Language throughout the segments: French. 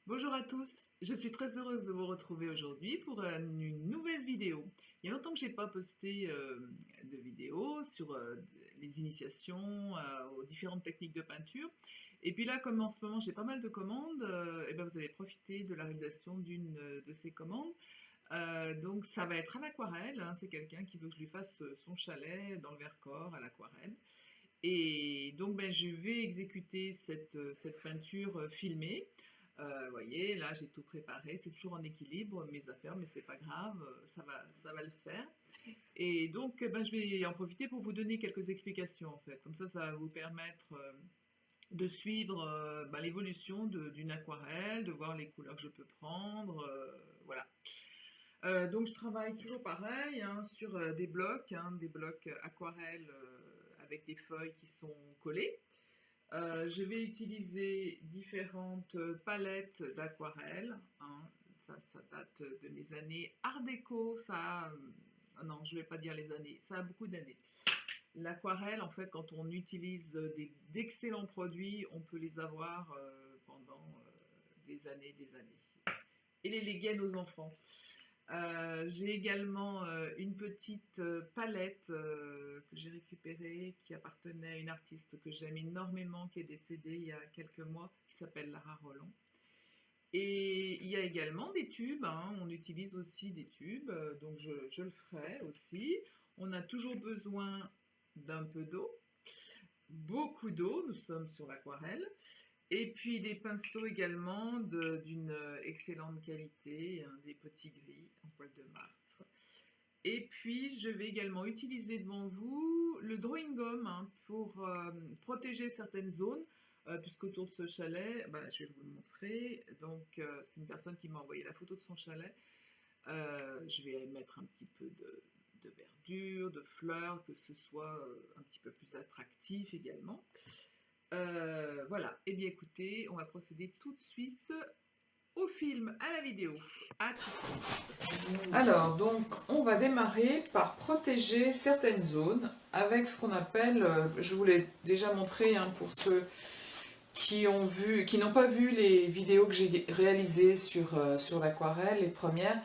Bonjour à tous, je suis très heureuse de vous retrouver aujourd'hui pour une nouvelle vidéo. Il y a longtemps que je n'ai pas posté de vidéo sur les initiations aux différentes techniques de peinture. Et puis là, comme en ce moment j'ai pas mal de commandes, et ben vous allez profiter de la réalisation d'une de ces commandes. Donc ça va être à l'aquarelle, hein, c'est quelqu'un qui veut que je lui fasse son chalet dans le Vercors à l'aquarelle. Et donc, ben, je vais exécuter cette peinture filmée. Vous voyez, là, j'ai tout préparé. C'est toujours en équilibre, mes affaires, mais c'est pas grave, ça va le faire. Et donc, eh ben, je vais en profiter pour vous donner quelques explications, en fait. Comme ça va vous permettre de suivre ben, l'évolution d'une aquarelle, de voir les couleurs que je peux prendre. Voilà. Donc je travaille toujours pareil hein, sur des blocs aquarelles avec des feuilles qui sont collées. Je vais utiliser différentes palettes d'aquarelle. Hein. Ça date de mes années Art déco. Non, je ne vais pas dire les années. Ça a beaucoup d'années. L'aquarelle, en fait, quand on utilise d'excellents produits, on peut les avoir pendant des années, des années. Et les léguer à nos enfants. J'ai également une petite palette que j'ai récupérée qui appartenait à une artiste que j'aime énormément qui est décédée il y a quelques mois qui s'appelle Lara Roland. Et il y a également des tubes, hein, on utilise aussi des tubes, donc je le ferai aussi. On a toujours besoin d'un peu d'eau, beaucoup d'eau, nous sommes sur l'aquarelle. Et puis des pinceaux également d'une excellente qualité, hein, des petits gris en poil de martre. Et puis je vais également utiliser devant vous le drawing gum hein, pour protéger certaines zones, puisqu'autour de ce chalet, bah, je vais vous le montrer. Donc c'est une personne qui m'a envoyé la photo de son chalet. Je vais mettre un petit peu de verdure, de fleurs, que ce soit un petit peu plus attractif également. Voilà, et bien écoutez, on va procéder tout de suite au film, à la vidéo. À tout de suite. Alors, donc, on va démarrer par protéger certaines zones avec ce qu'on appelle, je vous l'ai déjà montré hein, pour ceux qui n'ont pas vu les vidéos que j'ai réalisées sur l'aquarelle, les premières.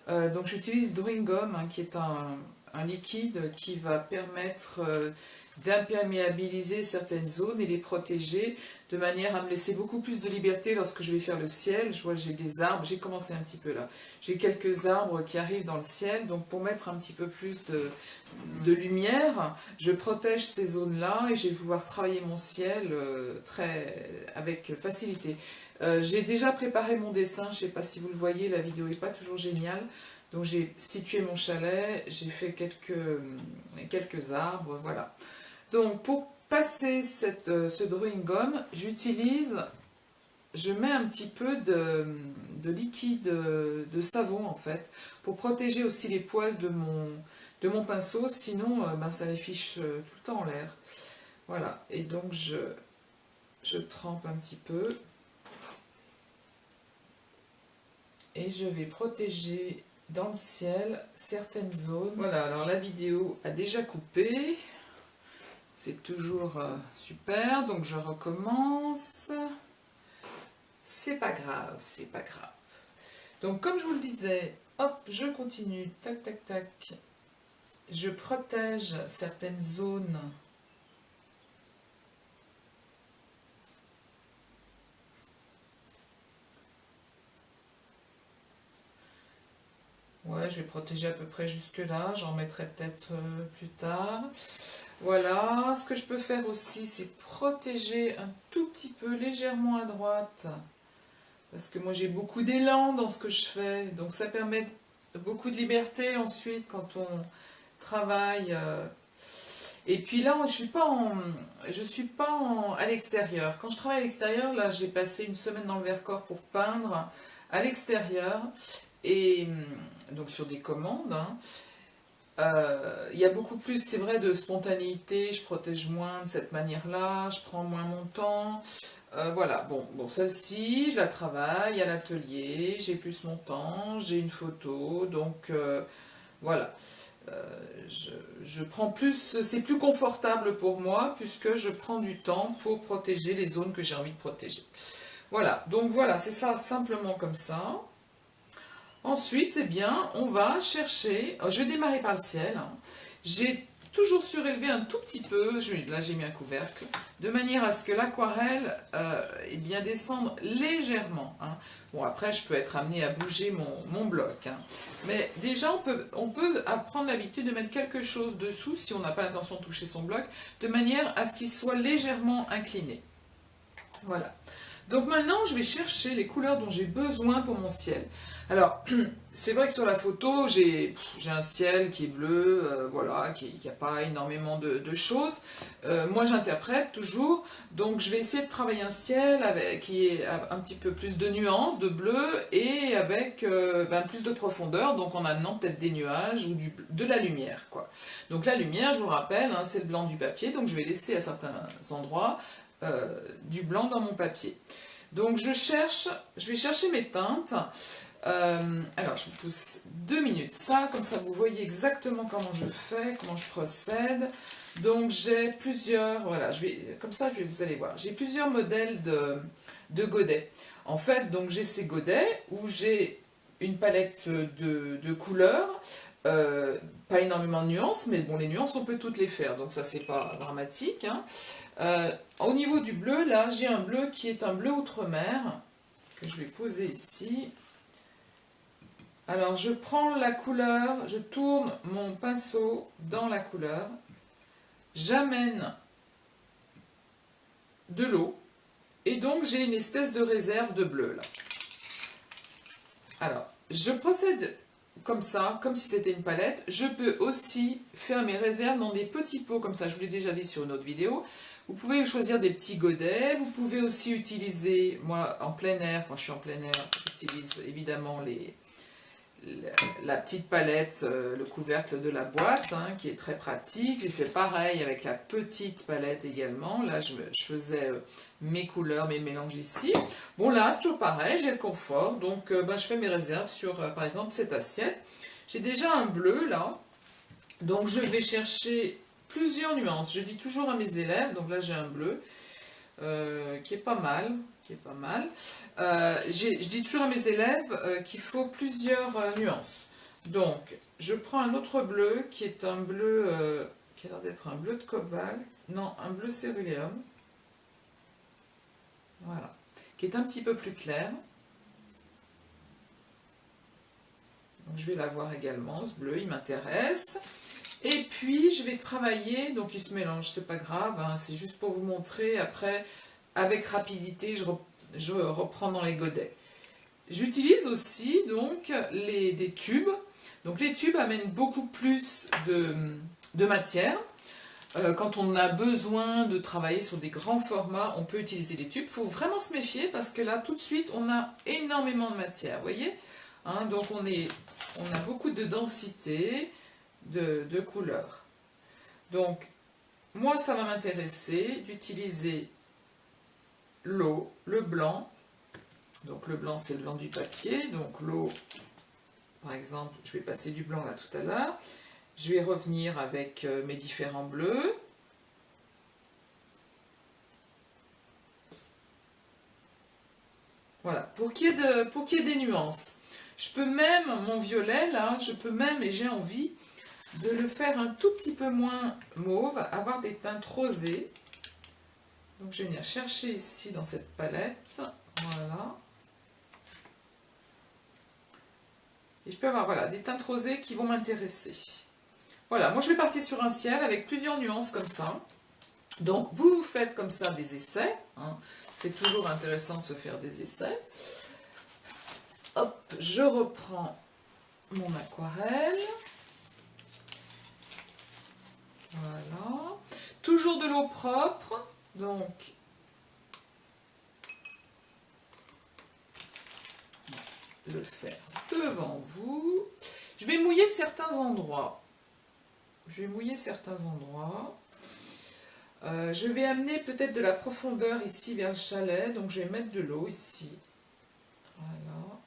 Donc, j'utilise Drawing Gum, hein, qui est un liquide qui va permettre d'imperméabiliser certaines zones et les protéger de manière à me laisser beaucoup plus de liberté lorsque je vais faire le ciel. Je vois j'ai des arbres, j'ai commencé un petit peu là. J'ai quelques arbres qui arrivent dans le ciel, donc pour mettre un petit peu plus de lumière, je protège ces zones-là et je vais pouvoir travailler mon ciel avec facilité. J'ai déjà préparé mon dessin, je ne sais pas si vous le voyez, la vidéo n'est pas toujours géniale. Donc j'ai situé mon chalet, j'ai fait quelques arbres, voilà. Donc pour passer ce drawing gum, je mets un petit peu de liquide de savon en fait, pour protéger aussi les poils de mon pinceau, sinon ben, ça les fiche tout le temps en l'air. Voilà, et donc je trempe un petit peu et je vais protéger dans le ciel certaines zones. Voilà, alors la vidéo a déjà coupé. C'est toujours super, donc je recommence. C'est pas grave, c'est pas grave. Donc comme je vous le disais, hop, je continue, tac, tac, tac. Je protège certaines zones. Ouais, je vais protéger à peu près jusque là, j'en mettrai peut-être plus tard. Voilà, ce que je peux faire aussi, c'est protéger un tout petit peu légèrement à droite. Parce que moi j'ai beaucoup d'élan dans ce que je fais, donc ça permet beaucoup de liberté ensuite quand on travaille. Et puis là, je suis pas à l'extérieur. Quand je travaille à l'extérieur, là j'ai passé une semaine dans le Vercors pour peindre à l'extérieur. Et donc sur des commandes, hein. Il y a beaucoup plus, c'est vrai, de spontanéité, je protège moins de cette manière-là, je prends moins mon temps. Voilà, bon celle-ci, je la travaille à l'atelier, j'ai plus mon temps, j'ai une photo, donc voilà. Je prends plus, c'est plus confortable pour moi puisque je prends du temps pour protéger les zones que j'ai envie de protéger. Voilà, donc voilà, c'est ça simplement comme ça. Ensuite, eh bien, on va chercher, je vais démarrer par le ciel, hein. J'ai toujours surélevé un tout petit peu, là j'ai mis un couvercle, de manière à ce que l'aquarelle eh bien, descende légèrement, hein. Bon, après, je peux être amené à bouger mon bloc, hein. Mais déjà, on peut prendre l'habitude de mettre quelque chose dessous, si on n'a pas l'intention de toucher son bloc, de manière à ce qu'il soit légèrement incliné. Voilà. Donc maintenant, je vais chercher les couleurs dont j'ai besoin pour mon ciel. Alors, c'est vrai que sur la photo, j'ai un ciel qui est bleu, voilà, qui n'a pas énormément de choses. Moi, j'interprète toujours, donc je vais essayer de travailler un ciel qui est un petit peu plus de nuances, de bleu, et avec plus de profondeur, donc en amenant peut-être des nuages ou de la lumière, quoi. Donc la lumière, je vous rappelle, hein, c'est le blanc du papier, donc je vais laisser à certains endroits du blanc dans mon papier. Donc je vais chercher mes teintes. Alors je vous pousse 2 minutes ça, comme ça vous voyez exactement comment je fais, comment je procède. Donc j'ai plusieurs, voilà, vous allez voir, j'ai plusieurs modèles de godets. En fait, donc j'ai ces godets où j'ai une palette de couleurs, pas énormément de nuances, mais bon, les nuances on peut toutes les faire, donc ça c'est pas dramatique, hein. Au niveau du bleu, là, j'ai un bleu qui est un bleu outre-mer, que je vais poser ici. Alors, je prends la couleur, je tourne mon pinceau dans la couleur, j'amène de l'eau, et donc j'ai une espèce de réserve de bleu, là. Alors, je procède comme ça, comme si c'était une palette. Je peux aussi faire mes réserves dans des petits pots, comme ça, je vous l'ai déjà dit sur une autre vidéo. Vous pouvez choisir des petits godets, vous pouvez aussi utiliser, moi en plein air, quand je suis en plein air, j'utilise évidemment la petite palette, le couvercle de la boîte, hein, qui est très pratique. J'ai fait pareil avec la petite palette également. Là, je faisais mes couleurs, mes mélanges ici. Bon, là, c'est toujours pareil, j'ai le confort, donc je fais mes réserves sur, par exemple, cette assiette. J'ai déjà un bleu, là, donc je vais chercher plusieurs nuances. Je dis toujours à mes élèves, donc là j'ai un bleu qui est pas mal, je dis toujours à mes élèves qu'il faut plusieurs nuances. Donc je prends un autre bleu qui est un bleu qui a l'air d'être un bleu de cobalt, non, un bleu céruléum, voilà, qui est un petit peu plus clair. Donc je vais l'avoir également, ce bleu, il m'intéresse. Et puis, je vais travailler, donc il se mélange, c'est pas grave, hein, c'est juste pour vous montrer. Après, avec rapidité, je reprends dans les godets. J'utilise aussi donc des tubes. Donc les tubes amènent beaucoup plus de matière. Quand on a besoin de travailler sur des grands formats, on peut utiliser les tubes. Il faut vraiment se méfier parce que là, tout de suite, on a énormément de matière, vous voyez, hein, donc on a beaucoup de densité, de couleurs. Donc, moi, ça va m'intéresser d'utiliser l'eau, le blanc. Donc, le blanc, c'est le blanc du papier. Donc, l'eau, par exemple, je vais passer du blanc là tout à l'heure. Je vais revenir avec mes différents bleus. Voilà, pour qu'il y ait des nuances. Je peux même, mon violet, là, et j'ai envie de le faire un tout petit peu moins mauve, avoir des teintes rosées. Donc je vais venir chercher ici dans cette palette, voilà. Et je peux avoir, voilà, des teintes rosées qui vont m'intéresser. Voilà, moi je vais partir sur un ciel avec plusieurs nuances comme ça. Donc vous faites comme ça des essais, hein. C'est toujours intéressant de se faire des essais. Hop, je reprends mon aquarelle. Voilà. Toujours de l'eau propre. Donc, le faire devant vous. Je vais mouiller certains endroits. Je vais amener peut-être de la profondeur ici vers le chalet. Donc, je vais mettre de l'eau ici. Voilà.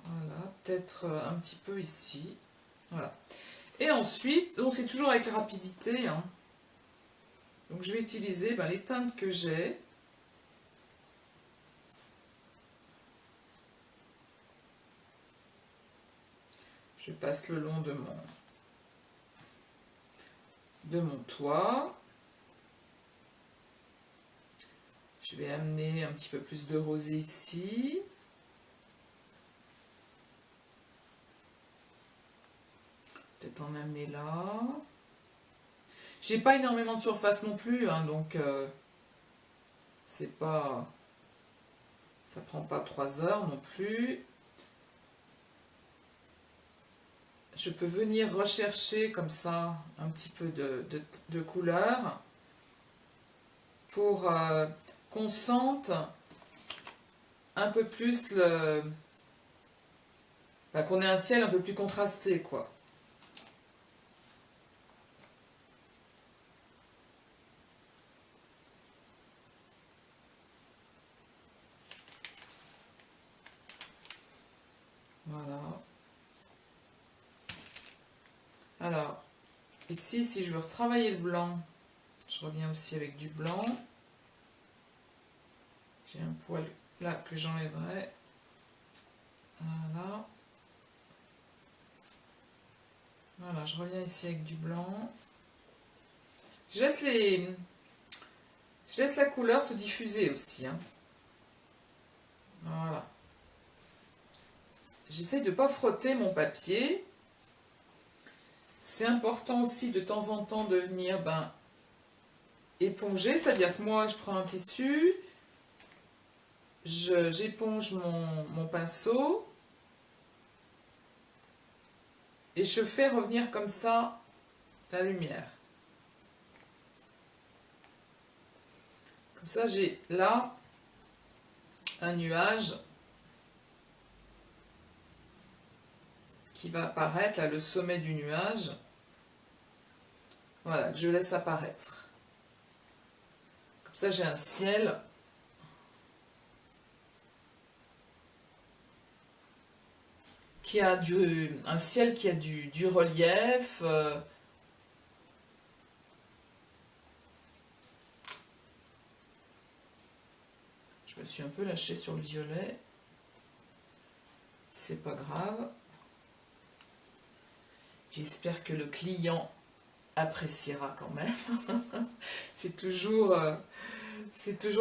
Voilà. Peut-être un petit peu ici. Voilà. Et ensuite, donc c'est toujours avec rapidité, hein. Donc je vais utiliser les teintes que j'ai. Je passe le long de mon toit. Je vais amener un petit peu plus de rosé ici. Peut-être en amener là. J'ai pas énormément de surface non plus, hein, donc c'est pas... Ça prend pas 3 heures non plus. Je peux venir rechercher comme ça un petit peu de couleur pour qu'on sente un peu plus le... qu'on ait un ciel un peu plus contrasté, quoi. Voilà. Alors, ici, si je veux retravailler le blanc, je reviens aussi avec du blanc. J'ai un poil là que j'enlèverai. Voilà. Voilà, je reviens ici avec du blanc. Je laisse la couleur se diffuser aussi, hein. Voilà. J'essaie de ne pas frotter mon papier. C'est important aussi de temps en temps de venir éponger, c'est-à-dire que moi je prends un tissu, j'éponge mon pinceau et je fais revenir comme ça la lumière. Comme ça j'ai là un nuage qui va apparaître, là le sommet du nuage, voilà, que je laisse apparaître. Comme ça j'ai un ciel qui a un ciel qui a du relief. Je me suis un peu lâchée sur le violet, c'est pas grave. J'espère que le client appréciera quand même. C'est toujours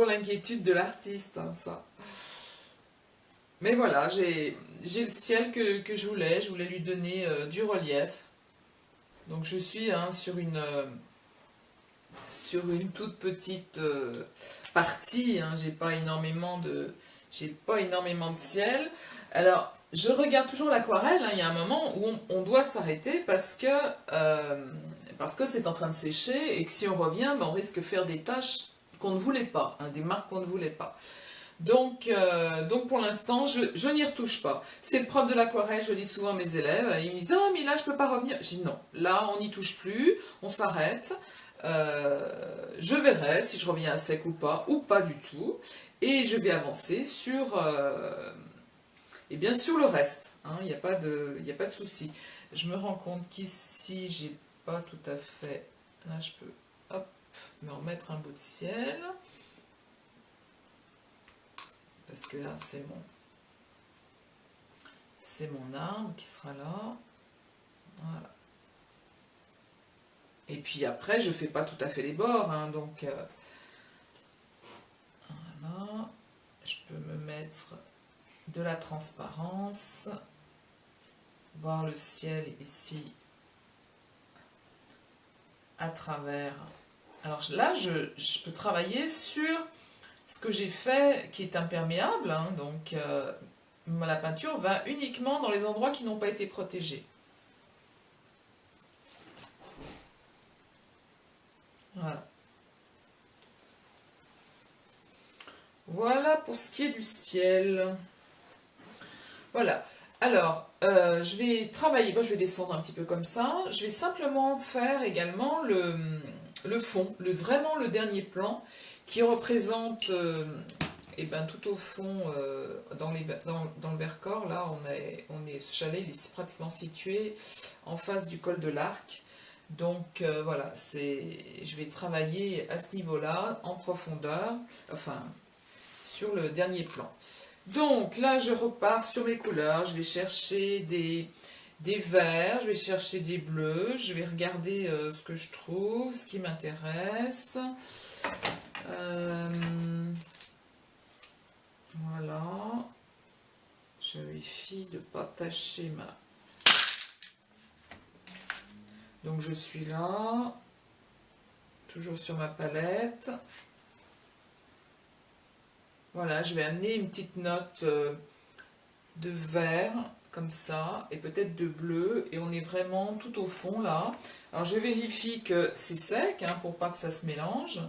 l'inquiétude de l'artiste, hein, ça. Mais voilà, j'ai le ciel que je voulais lui donner du relief. Donc je suis sur une toute petite partie, hein, j'ai pas énormément de ciel. Alors, je regarde toujours l'aquarelle, hein, il y a un moment où on doit s'arrêter parce que c'est en train de sécher et que si on revient, on risque de faire des taches qu'on ne voulait pas, hein, des marques qu'on ne voulait pas. Donc pour l'instant, je n'y retouche pas. C'est le propre de l'aquarelle, je dis souvent à mes élèves, ils me disent « Oh, mais là, je peux pas revenir ». Je dis « Non, là, on n'y touche plus, on s'arrête. Je verrai si je reviens à sec ou pas du tout. Et je vais avancer sur le reste. Il n'y a pas de souci. Je me rends compte qu'ici, j'ai pas tout à fait... Là, je peux hop, me remettre un bout de ciel. Parce que là, c'est mon arbre qui sera là. Voilà. Et puis après, je fais pas tout à fait les bords, hein, donc voilà. Je peux me mettre de la transparence, voir le ciel ici à travers. Alors là, je peux travailler sur ce que j'ai fait qui est imperméable, hein, donc la peinture va uniquement dans les endroits qui n'ont pas été protégés. Voilà. Voilà pour ce qui est du ciel. Voilà. Alors, je vais travailler, je vais descendre un petit peu comme ça. Je vais simplement faire également le fond, vraiment le dernier plan, qui représente, tout au fond, dans le Vercors, là, ce chalet, il est pratiquement situé en face du col de l'Arc. Donc voilà, je vais travailler à ce niveau-là, en profondeur, enfin, sur le dernier plan. Donc là, je repars sur mes couleurs, je vais chercher des verts, je vais chercher des bleus, je vais regarder ce que je trouve, ce qui m'intéresse. Voilà. Je vérifie de ne pas tacher ma... Donc je suis là, toujours sur ma palette. Voilà, je vais amener une petite note de vert, comme ça, et peut-être de bleu, et on est vraiment tout au fond là. Alors je vérifie que c'est sec, hein, pour pas que ça se mélange.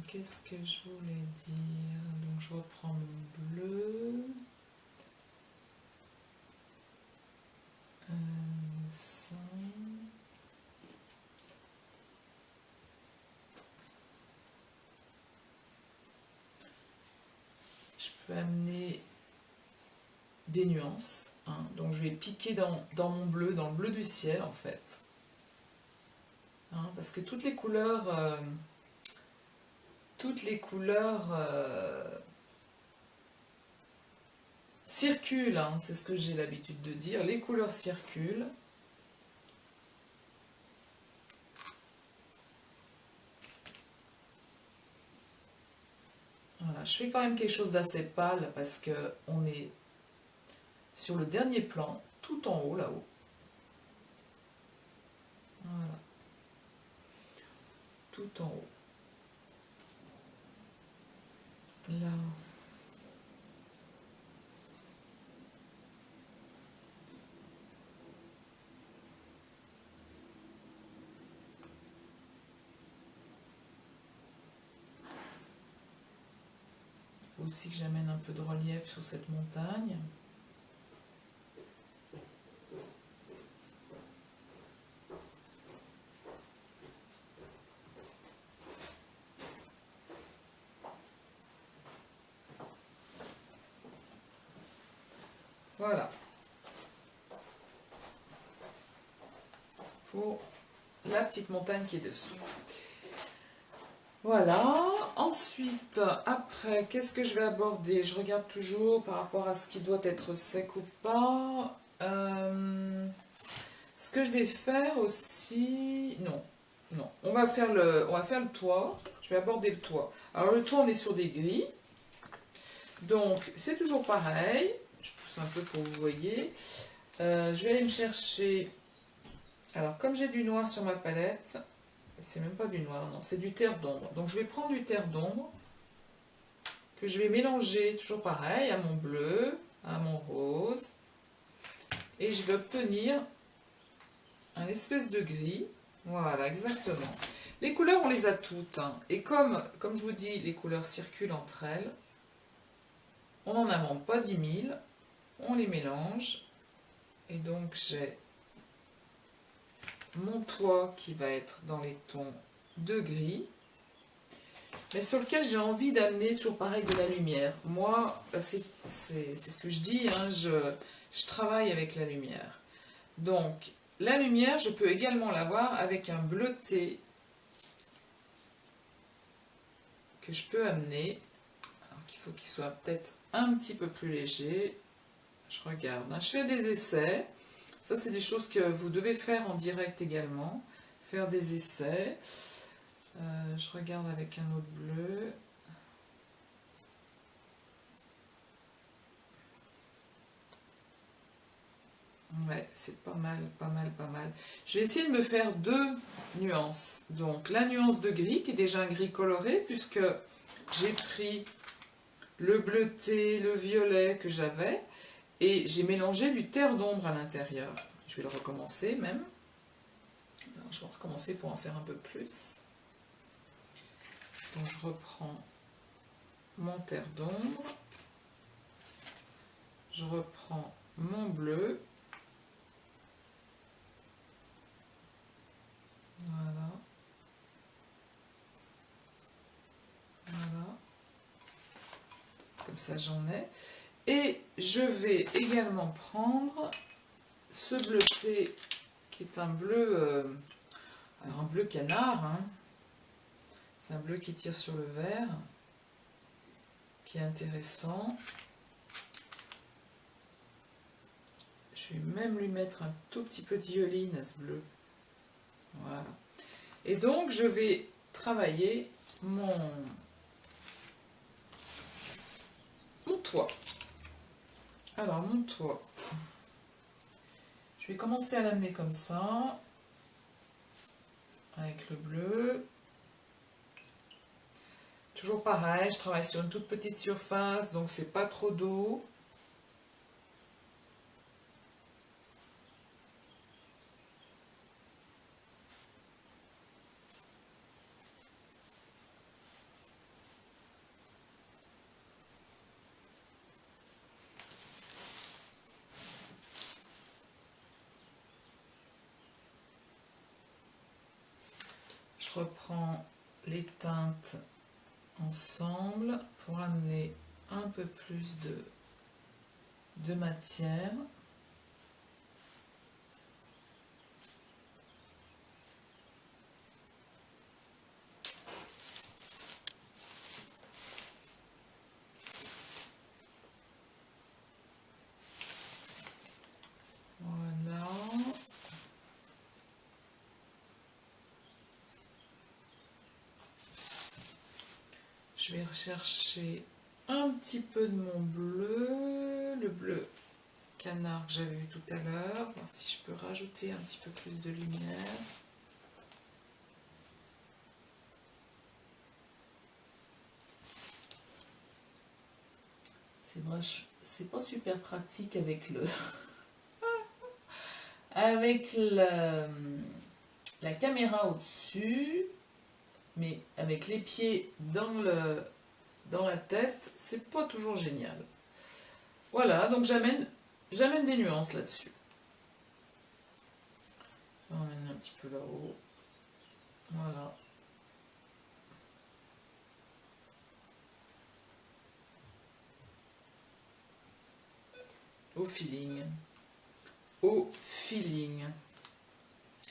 Qu'est-ce que je voulais dire? Donc je reprends mon bleu. Ça. Je peux amener des nuances, hein. Donc je vais piquer dans mon bleu, dans le bleu du ciel en fait, hein, parce que toutes les couleurs circulent, hein, c'est ce que j'ai l'habitude de dire, les couleurs circulent. Voilà, je fais quand même quelque chose d'assez pâle parce que on est sur le dernier plan, tout en haut là-haut. Voilà. Tout en haut. Là. Il faut aussi que j'amène un peu de relief sur cette montagne. Voilà. Pour la petite montagne qui est dessous. Voilà. Ensuite, après, qu'est-ce que je vais aborder? Je regarde toujours par rapport à ce qui doit être sec ou pas. Ce que je vais faire aussi... Non. On va faire le toit. Je vais aborder le toit. Alors, le toit, on est sur des gris. Donc, c'est toujours pareil. Je pousse un peu pour que vous voyez. Je vais aller me chercher... Alors, comme j'ai du noir sur ma palette... C'est même pas du noir, non, c'est du terre d'ombre. Donc je vais prendre du terre d'ombre que je vais mélanger, toujours pareil, à mon bleu, à mon rose. Et je vais obtenir un espèce de gris. Voilà, exactement. Les couleurs, on les a toutes, hein. Et comme je vous dis, les couleurs circulent entre elles, on n'en invente pas 10 000. On les mélange. Et donc j'ai mon toit qui va être dans les tons de gris, mais sur lequel j'ai envie d'amener toujours pareil de la lumière. Moi, c'est ce que je dis, hein, je travaille avec la lumière. Donc, la lumière, je peux également l'avoir avec un bleuté que je peux amener. Alors qu'il faut qu'il soit peut-être un petit peu plus léger. Je regarde, hein, je fais des essais. Ça, c'est des choses que vous devez faire en direct également. Faire des essais. Je regarde avec un autre bleu. Ouais, c'est pas mal, pas mal, pas mal. Je vais essayer de me faire 2 nuances. Donc, la nuance de gris, qui est déjà un gris coloré, puisque j'ai pris le bleuté, le violet que j'avais, et j'ai mélangé du terre d'ombre à l'intérieur. Je vais le recommencer même. Alors, je vais recommencer pour en faire un peu plus. Donc je reprends mon terre d'ombre. Je reprends mon bleu. Voilà. Voilà. Comme ça j'en ai. Et je vais également prendre ce bleuté qui est un bleu, alors un bleu canard, hein. C'est un bleu qui tire sur le vert, qui est intéressant. Je vais même lui mettre un tout petit peu de violine à ce bleu. Voilà. Et donc, je vais travailler mon toit. Alors, mon toit. Je vais commencer à l'amener comme ça, avec le bleu. Toujours pareil, je travaille sur une toute petite surface, donc c'est pas trop d'eau. Je reprends les teintes ensemble pour amener un peu plus de matière. Voilà. Je vais rechercher un petit peu de mon bleu, le bleu canard que j'avais vu tout à l'heure, voir si je peux rajouter un petit peu plus de lumière. C'est vrai, c'est pas super pratique avec la caméra au-dessus, mais avec les pieds dans la tête, c'est pas toujours génial. Voilà, donc j'amène des nuances là-dessus. Je vais en amener un petit peu là-haut. Voilà. Au feeling. Au feeling.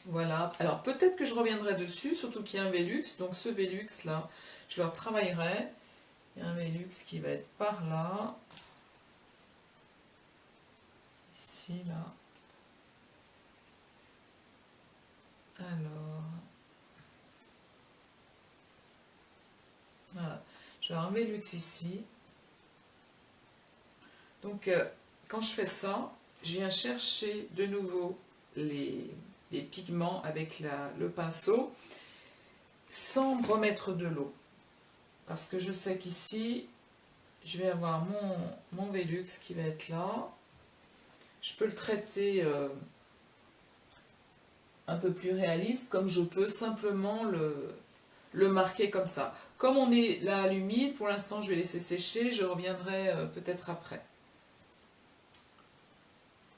Voilà. Alors peut-être que je reviendrai dessus, surtout qu'il y a un Velux. Donc ce Velux là, je le retravaillerai. Il y a un Velux qui va être par là. Ici, là. Alors. Voilà. Je vais avoir un Velux ici. Donc quand je fais ça, je viens chercher de nouveau les pigments avec le pinceau sans remettre de l'eau. Parce que je sais qu'ici, je vais avoir mon Velux qui va être là. Je peux le traiter un peu plus réaliste, comme je peux simplement le marquer comme ça. Comme on est là à l'humide, pour l'instant je vais laisser sécher, je reviendrai peut-être après.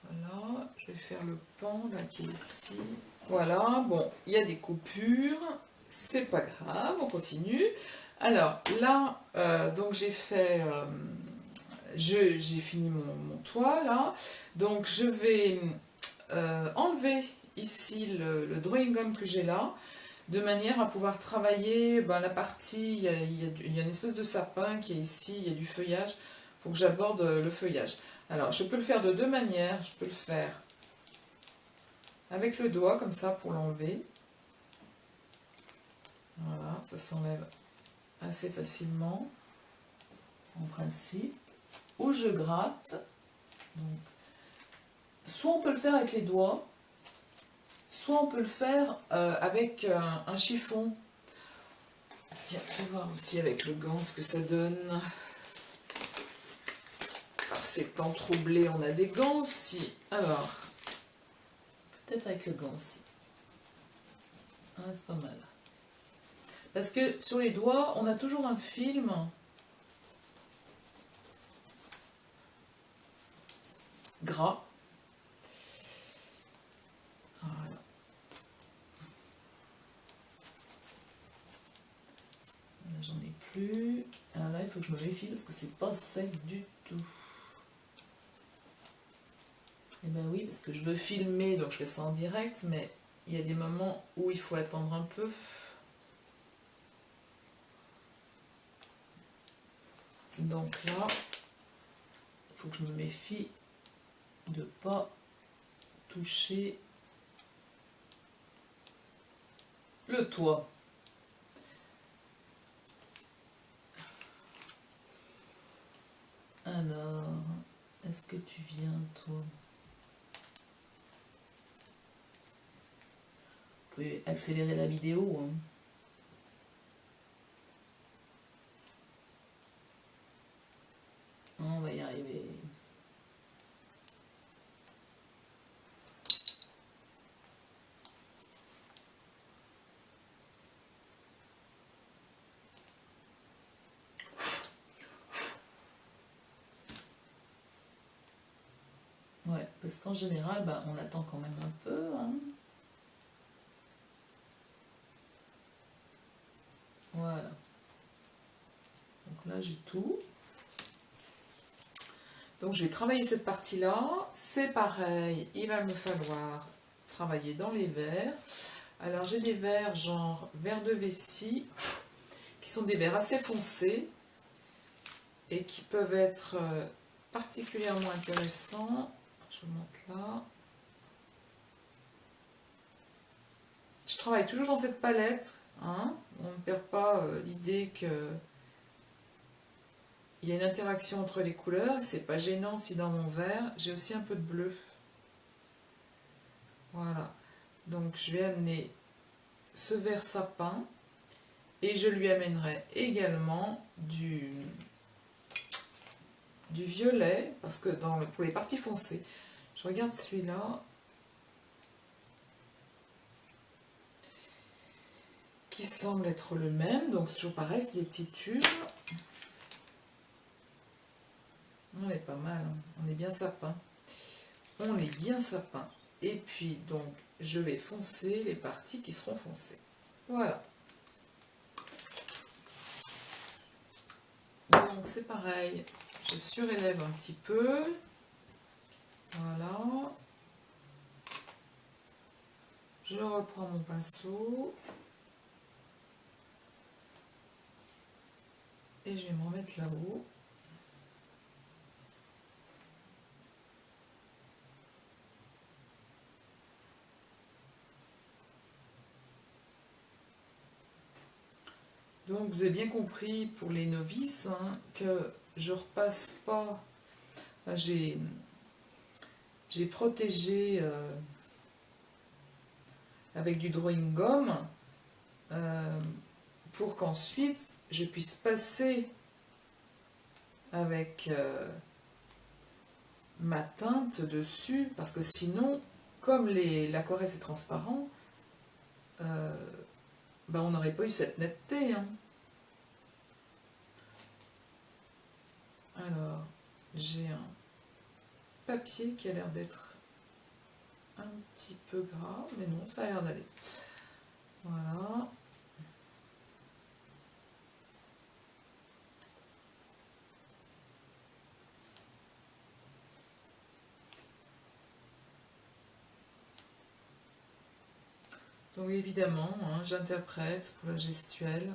Voilà, je vais faire le pan là qui est ici. Voilà, bon, il y a des coupures, c'est pas grave, on continue. Alors là, donc j'ai fait, j'ai fini mon toit là, donc je vais enlever ici le drawing gum que j'ai là, de manière à pouvoir travailler la partie, il y a une espèce de sapin qui est ici, il y a du feuillage, pour que j'aborde le feuillage. Alors je peux le faire de deux manières, je peux le faire avec le doigt comme ça pour l'enlever. Voilà, ça s'enlève assez facilement en principe. Ou je gratte. Donc, soit on peut le faire avec les doigts, soit on peut le faire avec un chiffon. Tiens, on va voir aussi avec le gant ce que ça donne. Par ces temps troublés, on a des gants aussi. Alors, peut-être avec le gant aussi. Ah, c'est pas mal. Parce que sur les doigts, on a toujours un film gras. Voilà. Là, j'en ai plus. Alors là, il faut que je me méfie parce que c'est pas sec du tout. Eh ben oui, parce que je veux filmer, donc je fais ça en direct, mais il y a des moments où il faut attendre un peu. Donc là, il faut que je me méfie de ne pas toucher le toit. Alors, est-ce que tu viens, toi? Vous pouvez accélérer la vidéo, hein. On va y arriver. Ouais, parce qu'en général, bah, on attend quand même un peu, hein. Voilà. Donc là, j'ai tout. Donc je vais travailler cette partie-là. C'est pareil, il va me falloir travailler dans les verres. Alors j'ai des verres genre verre de vessie, qui sont des verres assez foncés et qui peuvent être particulièrement intéressants. Je vous montre là. Je travaille toujours dans cette palette, hein. On ne perd pas l'idée que il y a une interaction entre les couleurs. C'est pas gênant si dans mon verre j'ai aussi un peu de bleu. Voilà. Donc je vais amener ce vert sapin et je lui amènerai également du violet, parce que pour les parties foncées, je regarde celui-là qui semble être le même, donc c'est toujours pareil, c'est des petits tubes. On est pas mal, hein. On est bien sapin. On est bien sapin. Et puis donc je vais foncer les parties qui seront foncées. Voilà. Donc c'est pareil, je surélève un petit peu. Voilà. Je reprends mon pinceau. Et je vais me remettre là-haut. Donc vous avez bien compris pour les novices, hein, que je repasse pas. Enfin, j'ai protégé avec du drawing gum pour qu'ensuite je puisse passer avec ma teinte dessus, parce que sinon, comme l'aquarelle c'est transparent, ben on n'aurait pas eu cette netteté, hein. Alors, j'ai un papier qui a l'air d'être un petit peu gras, mais non, ça a l'air d'aller. Voilà. Donc évidemment, hein, j'interprète pour la gestuelle.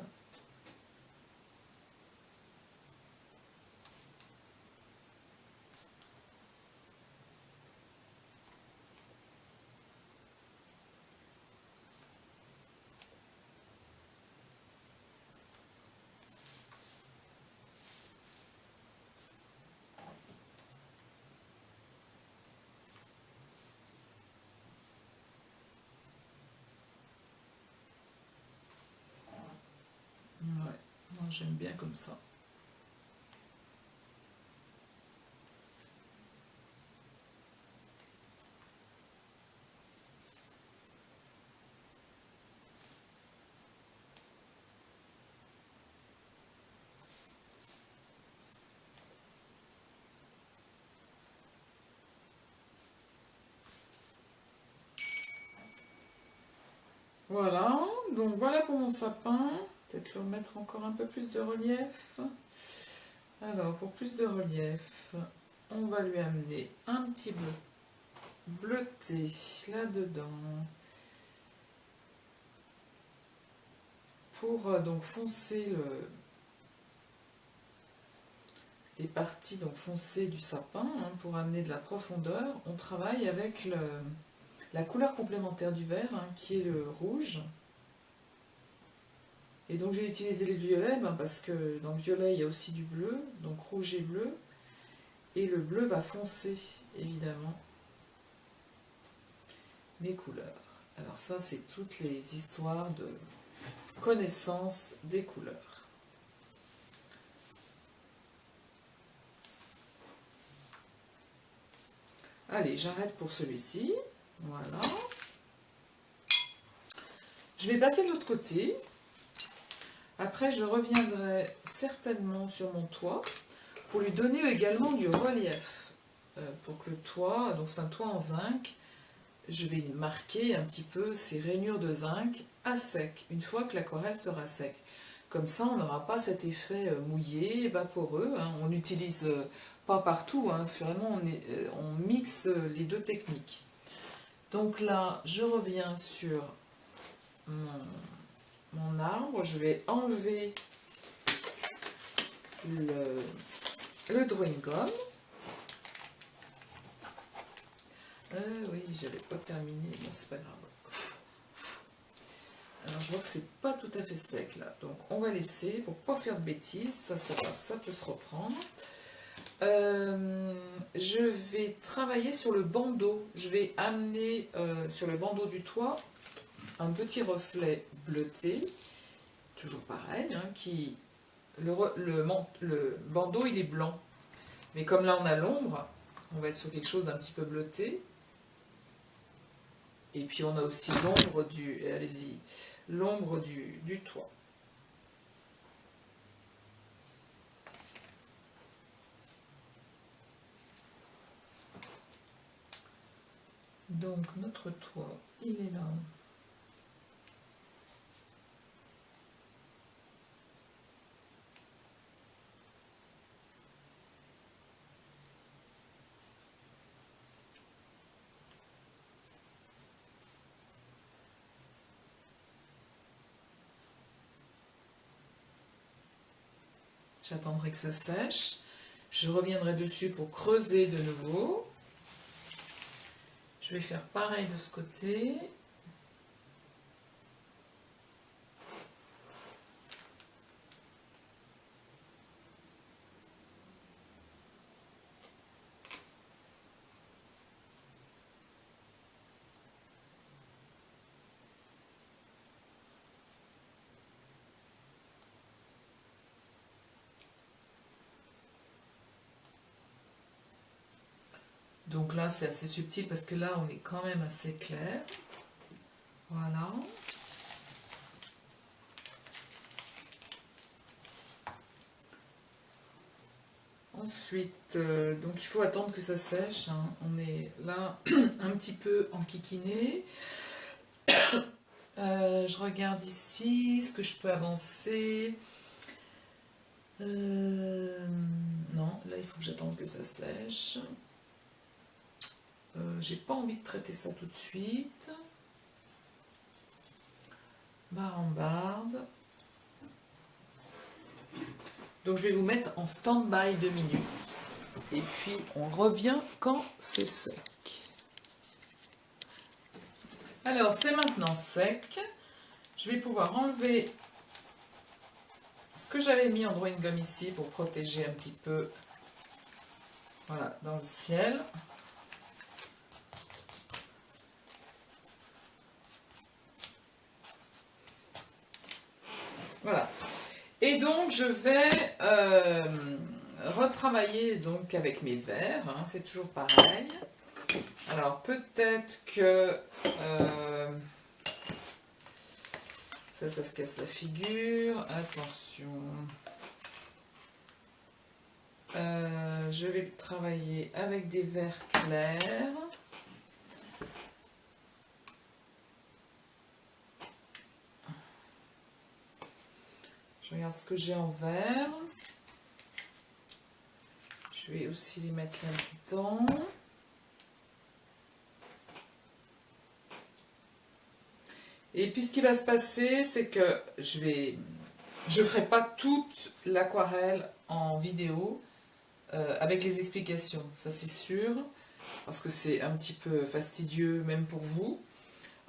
Ouais, moi j'aime bien comme ça. Voilà, donc voilà pour mon sapin. Peut-être le remettre encore un peu plus de relief. Alors, pour plus de relief, on va lui amener un petit bleu bleuter là-dedans pour donc foncer les parties donc foncées du sapin, hein, pour amener de la profondeur. On travaille avec la couleur complémentaire du vert, hein, qui est le rouge. Et donc j'ai utilisé le violet parce que dans le violet il y a aussi du bleu, donc rouge et bleu. Et le bleu va foncer évidemment mes couleurs. Alors ça c'est toutes les histoires de connaissance des couleurs. Allez, j'arrête pour celui-ci. Voilà. Je vais passer de l'autre côté. Après, je reviendrai certainement sur mon toit pour lui donner également du relief. Pour que le toit, donc c'est un toit en zinc, je vais marquer un petit peu ces rainures de zinc à sec, une fois que l'aquarelle sera sec. Comme ça, on n'aura pas cet effet mouillé, vaporeux. Hein. On n'utilise pas partout, hein. Vraiment on mixe les deux techniques. Donc là, je reviens sur mon arbre. Je vais enlever le drawing gum. Oui, j'avais pas terminé, bon c'est pas grave. Alors je vois que c'est pas tout à fait sec là, donc on va laisser pour pas faire de bêtises, ça peut se reprendre. Je vais travailler sur le bandeau, je vais amener sur le bandeau du toit un petit reflet bleuté, toujours pareil, hein, le bandeau il est blanc, mais comme là on a l'ombre, on va être sur quelque chose d'un petit peu bleuté. Et puis on a aussi l'ombre l'ombre du toit. Donc notre toit, il est là. J'attendrai que ça sèche. Je reviendrai dessus pour creuser de nouveau. Je vais faire pareil de ce côté. Donc là, c'est assez subtil parce que là, on est quand même assez clair. Voilà. Ensuite, donc il faut attendre que ça sèche. Hein. On est là un petit peu enquiquiné. Je regarde ici ce que je peux avancer. Non, là il faut que j'attende que ça sèche. J'ai pas envie de traiter ça tout de suite. Barambarde. Donc je vais vous mettre en stand-by 2 minutes. Et puis on revient quand c'est sec. Alors c'est maintenant sec. Je vais pouvoir enlever ce que j'avais mis en drawing gum ici pour protéger un petit peu, voilà, dans le ciel. Voilà. Et donc je vais retravailler donc avec mes verres, hein, c'est toujours pareil. Alors peut-être que ça se casse la figure, attention. Je vais travailler avec des verres clairs. Je regarde ce que j'ai en vert. Je vais aussi les mettre là-dedans. Et puis ce qui va se passer, c'est que je ferai pas toute l'aquarelle en vidéo avec les explications, ça c'est sûr, parce que c'est un petit peu fastidieux même pour vous.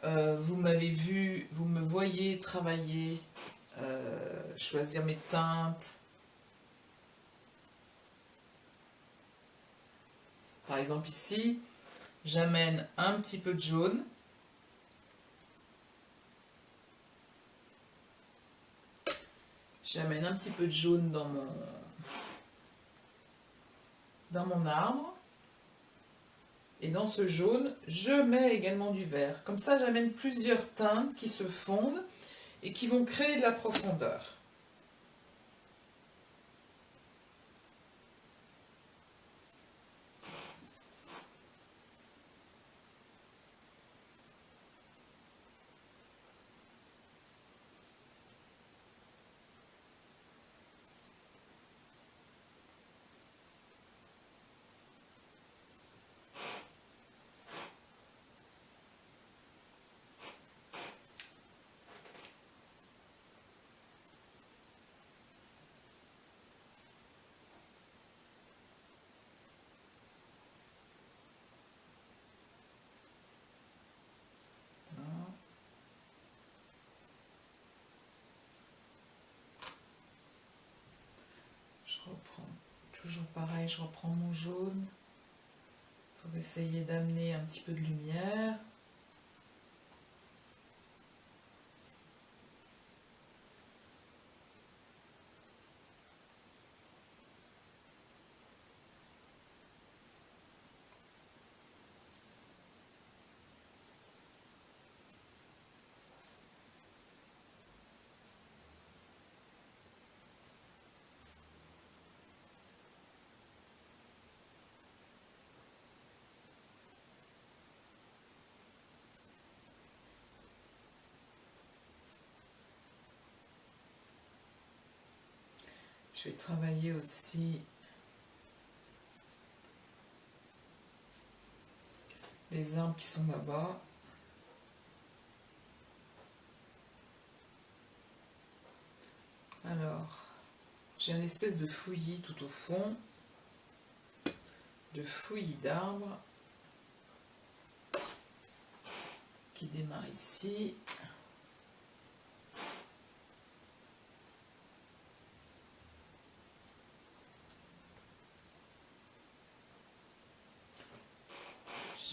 Vous m'avez vu, vous me voyez travailler, choisir mes teintes. Par exemple ici, j'amène un petit peu de jaune. J'amène un petit peu de jaune dans mon arbre. Et dans ce jaune, je mets également du vert. Comme ça, j'amène plusieurs teintes qui se fondent et qui vont créer de la profondeur. Je reprends, toujours pareil, je reprends mon jaune pour essayer d'amener un petit peu de lumière. Je vais travailler aussi les arbres qui sont là-bas. Alors, j'ai une espèce de fouillis tout au fond, de fouillis d'arbres qui démarre ici.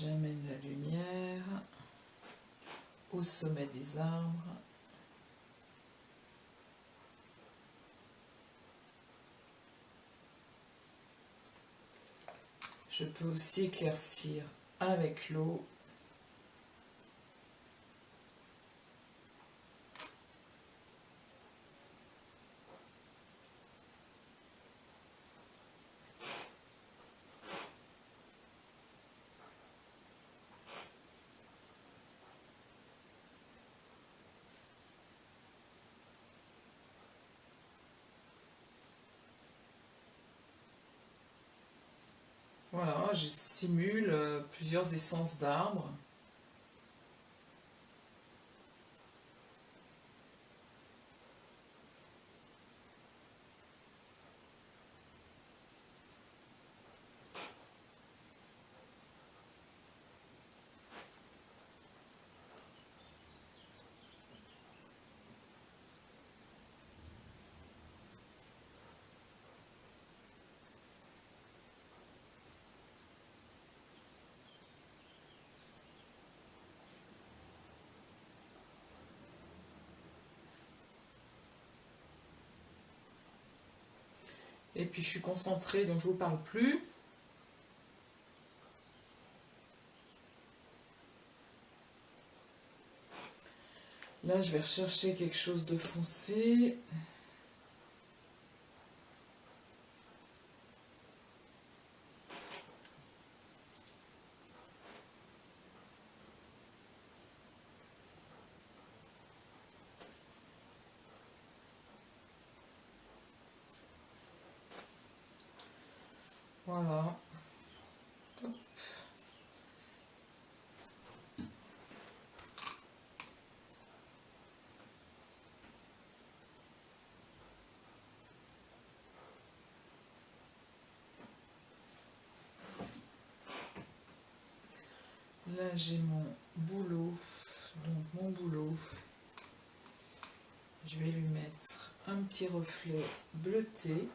J'amène la lumière au sommet des arbres. Je peux aussi éclaircir avec l'eau. Voilà, je simule plusieurs essences d'arbres. Et puis je suis concentrée, donc je ne vous parle plus. Là, je vais rechercher quelque chose de foncé. Voilà. Hop. Là, j'ai mon boulot. Donc, mon boulot, je vais lui mettre un petit reflet bleuté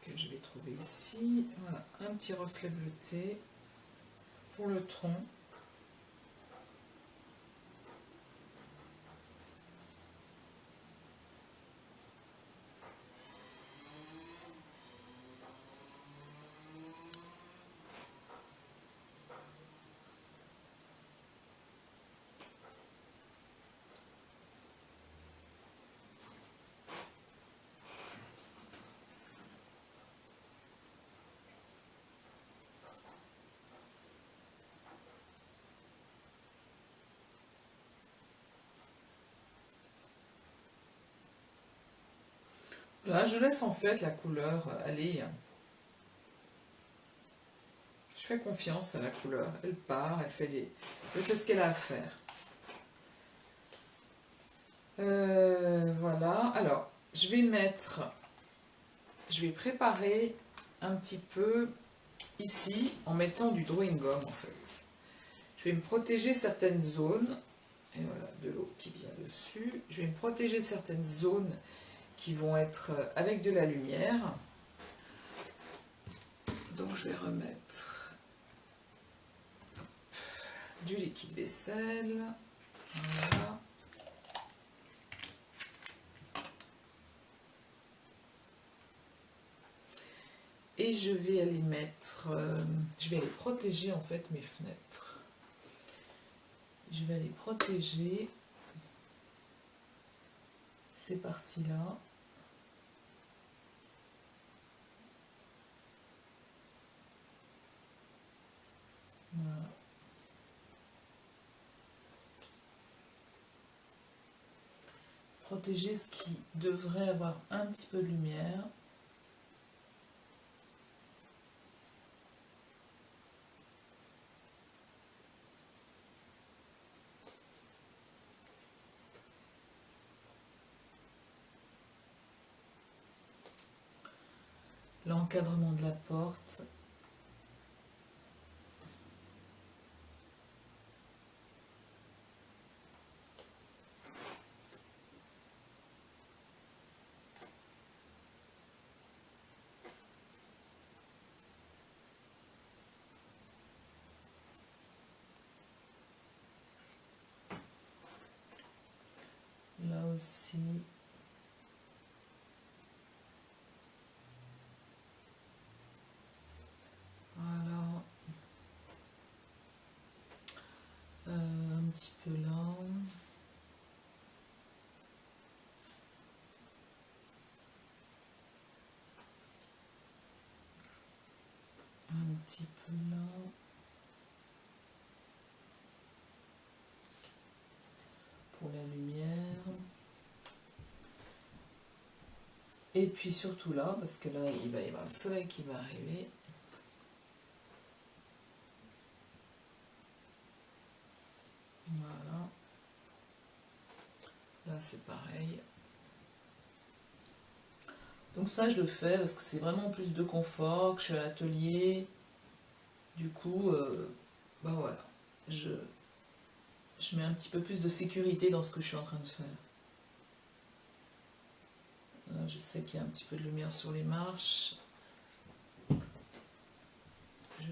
que je vais trouver ici. Voilà, un petit reflet bleuté pour le tronc. Là, je laisse en fait la couleur aller. Je fais confiance à la couleur. Elle part, elle fait ce qu'elle a à faire. Voilà. Alors, je vais préparer un petit peu ici en mettant du drawing gum en fait. Je vais me protéger certaines zones. Et voilà, de l'eau qui vient dessus. Je vais me protéger certaines zones qui vont être avec de la lumière. Donc je vais remettre du liquide vaisselle. Voilà. Et je vais aller mettre, je vais aller protéger en fait mes fenêtres. Je vais aller protéger ces parties-là. Voilà. Protéger ce qui devrait avoir un petit peu de lumière. L'encadrement de la porte. Là aussi. Voilà. Un petit peu là. Un petit peu là. Pour la lumière. Et puis surtout là, parce que là, il va y avoir le soleil qui va arriver. Voilà. Là, c'est pareil. Donc ça, je le fais parce que c'est vraiment plus de confort, que je suis à l'atelier. Du coup, bah voilà. Je mets un petit peu plus de sécurité dans ce que je suis en train de faire. Là, je sais qu'il y a un petit peu de lumière sur les marches. Je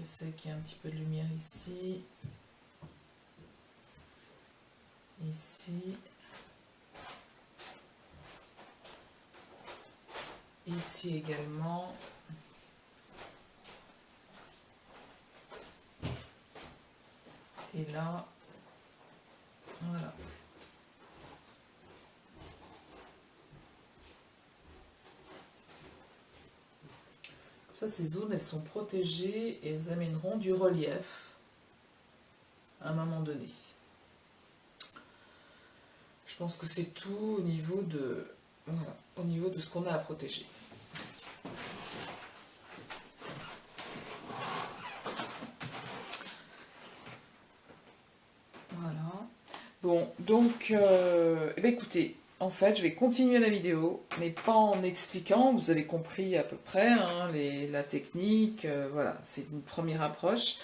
sais qu'il y a un petit peu de lumière ici. Ici. Ici également. Et là, voilà. Comme ça, ces zones, elles sont protégées et elles amèneront du relief à un moment donné. Je pense que c'est tout au niveau de, voilà, au niveau de ce qu'on a à protéger. Voilà. Bon, donc, eh bien, écoutez, en fait, je vais continuer la vidéo, mais pas en expliquant, vous avez compris à peu près hein, la technique, voilà, c'est une première approche.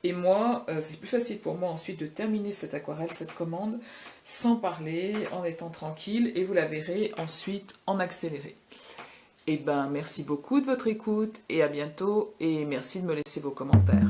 Et moi, c'est plus facile pour moi ensuite de terminer cette aquarelle, cette commande, sans parler, en étant tranquille, et vous la verrez ensuite en accéléré. Et ben, merci beaucoup de votre écoute, et à bientôt, et merci de me laisser vos commentaires.